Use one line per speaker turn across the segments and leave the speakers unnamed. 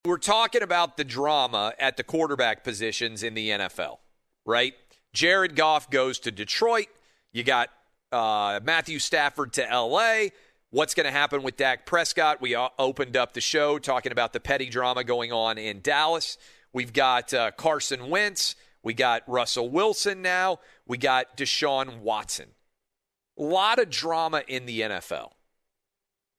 We're talking about the drama at the quarterback positions in the NFL, right? Jared Goff goes to Detroit. You got Matthew Stafford to L.A. What's going to happen with Dak Prescott? We opened up the show talking about the petty drama going on in Dallas. We've got Carson Wentz. We got Russell Wilson now. We got Deshaun Watson. A lot of drama in the NFL.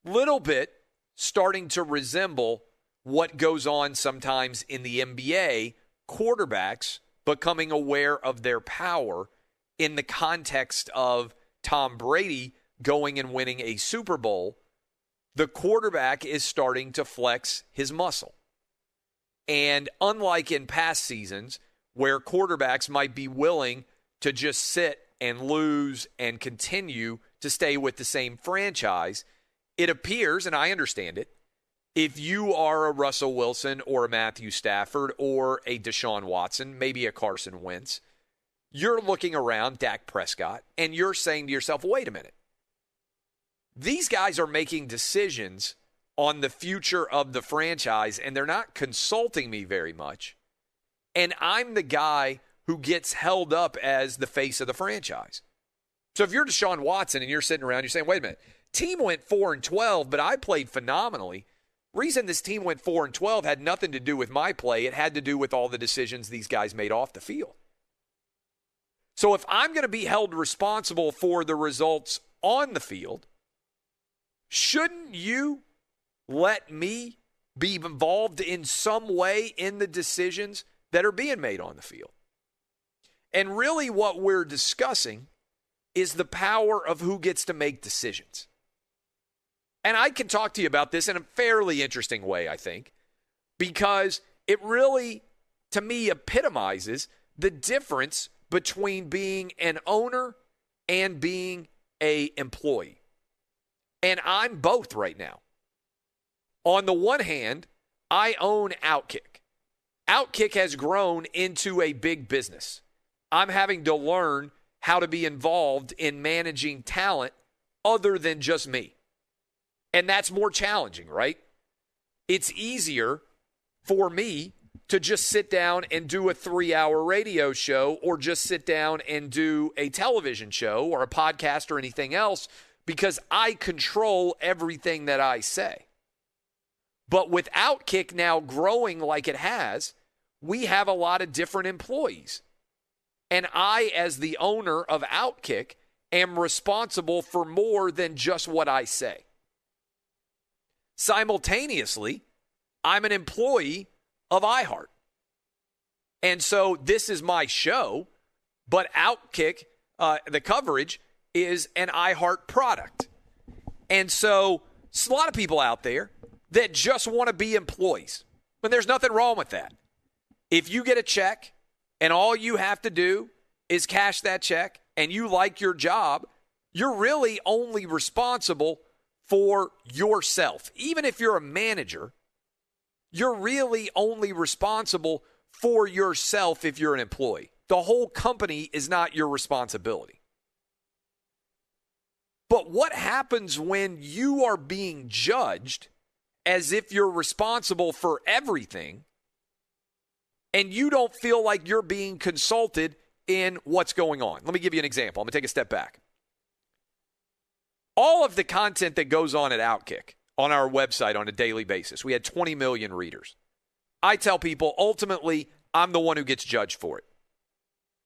Little bit starting to resemble what goes on sometimes in the NBA, quarterbacks becoming aware of their power in the context of Tom Brady going and winning a Super Bowl. The quarterback is starting to flex his muscle. And unlike in past seasons where quarterbacks might be willing to just sit and lose and continue to stay with the same franchise, it appears, and I understand it, if you are a Russell Wilson or a Matthew Stafford or a Deshaun Watson, maybe a Carson Wentz, you're looking around Dak Prescott and you're saying to yourself, wait a minute. These guys are making decisions on the future of the franchise and they're not consulting me very much. And I'm the guy who gets held up as the face of the franchise. So if you're Deshaun Watson and you're sitting around, you're saying, wait a minute, team went 4-12, but I played phenomenally. Reason this team went 4-12 had nothing to do with my play. It had to do with all the decisions these guys made off the field. So if I'm going to be held responsible for the results on the field, shouldn't you let me be involved in some way in the decisions that are being made on the field? And really what we're discussing is the power of who gets to make decisions. And I can talk to you about this in a fairly interesting way, I think, because it really, to me, epitomizes the difference between being an owner and being an employee. And I'm both right now. On the one hand, I own OutKick. OutKick has grown into a big business. I'm having to learn how to be involved in managing talent other than just me. And that's more challenging, right? It's easier for me to just sit down and do a 3-hour radio show or just sit down and do a television show or a podcast or anything else because I control everything that I say. But with OutKick now growing like it has, we have a lot of different employees. And I, as the owner of OutKick, am responsible for more than just what I say. Simultaneously, I'm an employee of iHeart. And so this is my show, but OutKick, the coverage, is an iHeart product. And so there's a lot of people out there that just want to be employees. And there's nothing wrong with that. If you get a check and all you have to do is cash that check and you like your job, you're really only responsible for yourself. Even if you're a manager, you're really only responsible for yourself if you're an employee. The whole company is not your responsibility. But what happens when you are being judged as if you're responsible for everything and you don't feel like you're being consulted in what's going on? Let me give you an example. I'm going to take a step back. All of the content that goes on at OutKick on our website on a daily basis, we had 20 million readers. I tell people, ultimately, I'm the one who gets judged for it.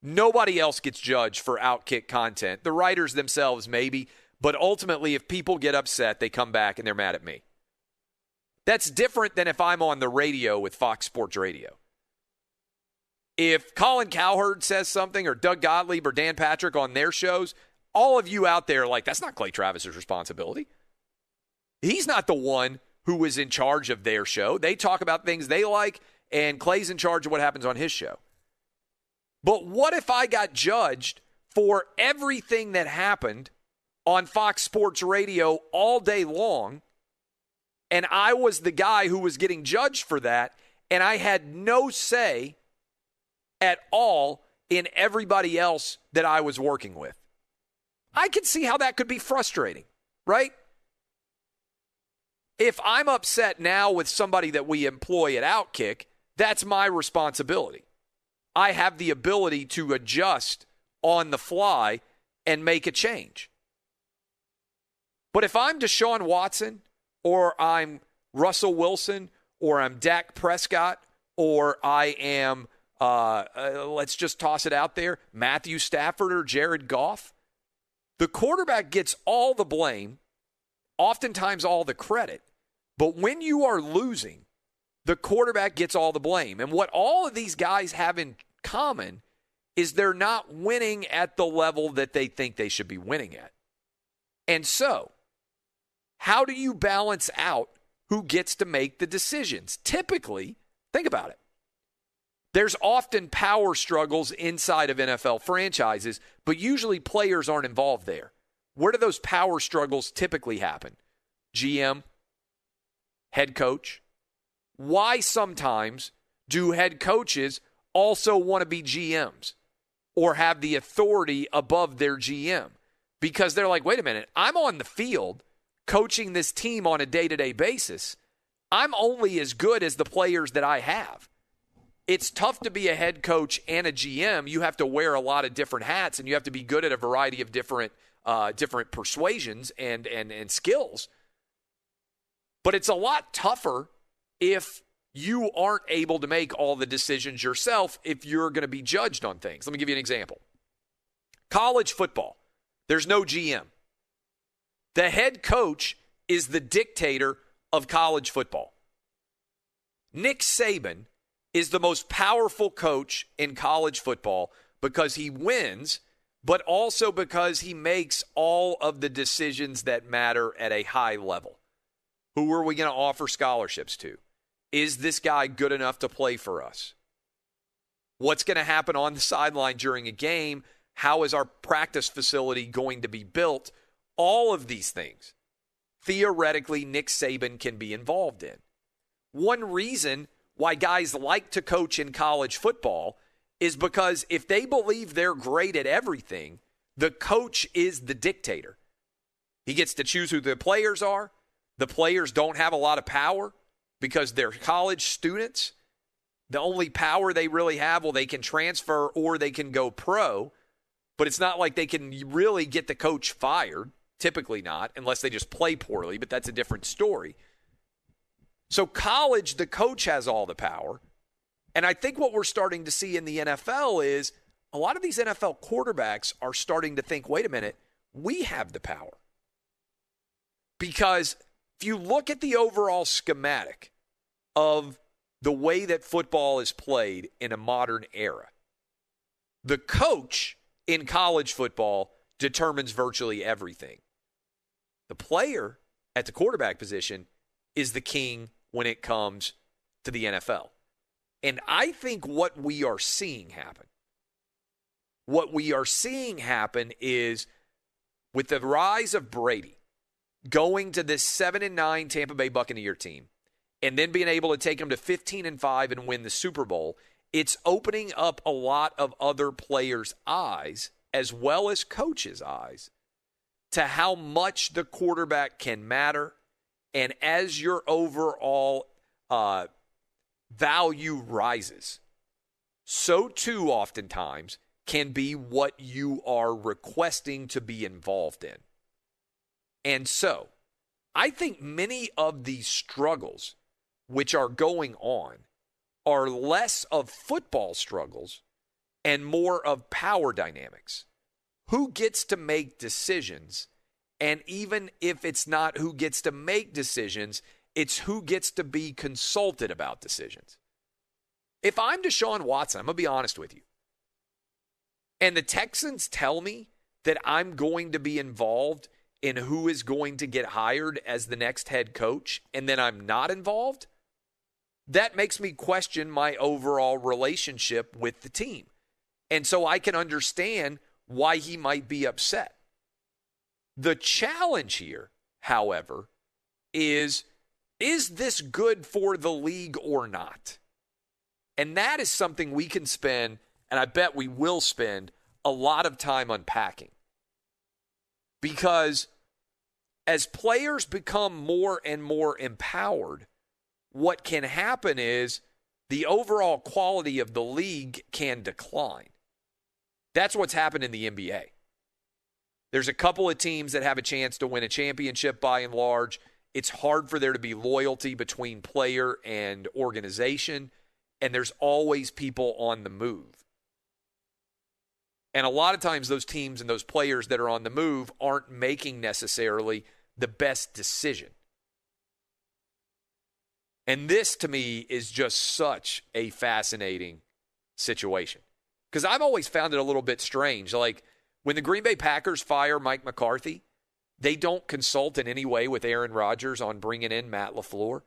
Nobody else gets judged for OutKick content. The writers themselves, maybe, but ultimately, if people get upset, they come back and they're mad at me. That's different than if I'm on the radio with Fox Sports Radio. If Colin Cowherd says something or Doug Gottlieb or Dan Patrick on their shows, all of you out there are like, that's not Clay Travis's responsibility. He's not the one who is in charge of their show. They talk about things they like, and Clay's in charge of what happens on his show. But what if I got judged for everything that happened on Fox Sports Radio all day long, and I was the guy who was getting judged for that, and I had no say at all in everybody else that I was working with? I can see how that could be frustrating, right? If I'm upset now with somebody that we employ at OutKick, that's my responsibility. I have the ability to adjust on the fly and make a change. But if I'm Deshaun Watson, or I'm Russell Wilson, or I'm Dak Prescott, or I am, let's just toss it out there, Matthew Stafford or Jared Goff, the quarterback gets all the blame, oftentimes all the credit. But when you are losing, the quarterback gets all the blame. And what all of these guys have in common is they're not winning at the level that they think they should be winning at. And so, how do you balance out who gets to make the decisions? Typically, think about it. There's often power struggles inside of NFL franchises, but usually players aren't involved there. Where do those power struggles typically happen? GM, head coach. Why sometimes do head coaches also want to be GMs or have the authority above their GM? Because they're like, wait a minute, I'm on the field coaching this team on a day-to-day basis. I'm only as good as the players that I have. It's tough to be a head coach and a GM. You have to wear a lot of different hats, and you have to be good at a variety of different persuasions and skills. But it's a lot tougher if you aren't able to make all the decisions yourself if you're going to be judged on things. Let me give you an example. College football, there's no GM. The head coach is the dictator of college football. Nick Saban is the most powerful coach in college football because he wins, but also because he makes all of the decisions that matter at a high level. Who are we going to offer scholarships to? Is this guy good enough to play for us? What's going to happen on the sideline during a game? How is our practice facility going to be built? All of these things, theoretically, Nick Saban can be involved in. One reason why guys like to coach in college football is because if they believe they're great at everything, the coach is the dictator. He gets to choose who the players are. The players don't have a lot of power because they're college students. The only power they really have, well, they can transfer or they can go pro, but it's not like they can really get the coach fired. Typically not, unless they just play poorly, but that's a different story. So college, the coach has all the power. And I think what we're starting to see in the NFL is a lot of these NFL quarterbacks are starting to think, wait a minute, we have the power. Because if you look at the overall schematic of the way that football is played in a modern era, the coach in college football determines virtually everything. The player at the quarterback position is the king when it comes to the NFL. And I think what we are seeing happen is with the rise of Brady going to this 7-9 Tampa Bay Buccaneer team and then being able to take them to 15-5 and win the Super Bowl, it's opening up a lot of other players' eyes as well as coaches' eyes to how much the quarterback can matter. And as your overall value rises, so too oftentimes can be what you are requesting to be involved in. And so I think many of these struggles which are going on are less of football struggles and more of power dynamics. Who gets to make decisions? And even if it's not who gets to make decisions, it's who gets to be consulted about decisions. If I'm Deshaun Watson, I'm going to be honest with you, and the Texans tell me that I'm going to be involved in who is going to get hired as the next head coach, and then I'm not involved, that makes me question my overall relationship with the team. And so I can understand why he might be upset. The challenge here, however, is this good for the league or not? And that is something we can spend, and I bet we will spend, a lot of time unpacking. Because as players become more and more empowered, what can happen is the overall quality of the league can decline. That's what's happened in the NBA. There's a couple of teams that have a chance to win a championship by and large. It's hard for there to be loyalty between player and organization, and there's always people on the move. And a lot of times those teams and those players that are on the move aren't making necessarily the best decision. And this, to me, is just such a fascinating situation. Because I've always found it a little bit strange. Like, when the Green Bay Packers fire Mike McCarthy, they don't consult in any way with Aaron Rodgers on bringing in Matt LaFleur.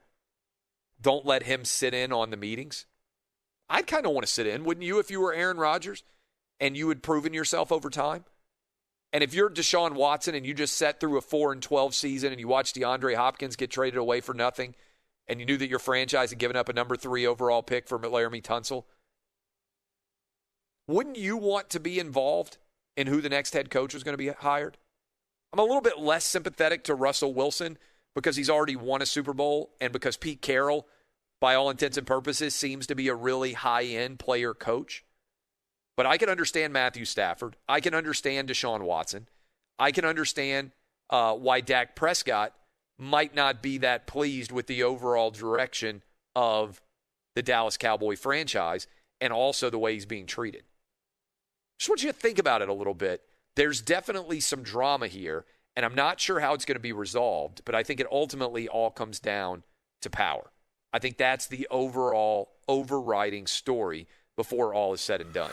Don't let him sit in on the meetings. I'd kind of want to sit in, wouldn't you, if you were Aaron Rodgers and you had proven yourself over time? And if you're Deshaun Watson and you just sat through a 4-12 season and you watched DeAndre Hopkins get traded away for nothing, and you knew that your franchise had given up a number 3 overall pick for Laramie Tunsil, wouldn't you want to be involved in who the next head coach was going to be hired? I'm a little bit less sympathetic to Russell Wilson because he's already won a Super Bowl and because Pete Carroll, by all intents and purposes, seems to be a really high-end player coach. But I can understand Matthew Stafford. I can understand Deshaun Watson. I can understand why Dak Prescott might not be that pleased with the overall direction of the Dallas Cowboy franchise and also the way he's being treated. Just want you to think about it a little bit. There's definitely some drama here, and I'm not sure how it's going to be resolved, but I think it ultimately all comes down to power. I think that's the overall overriding story before all is said and done.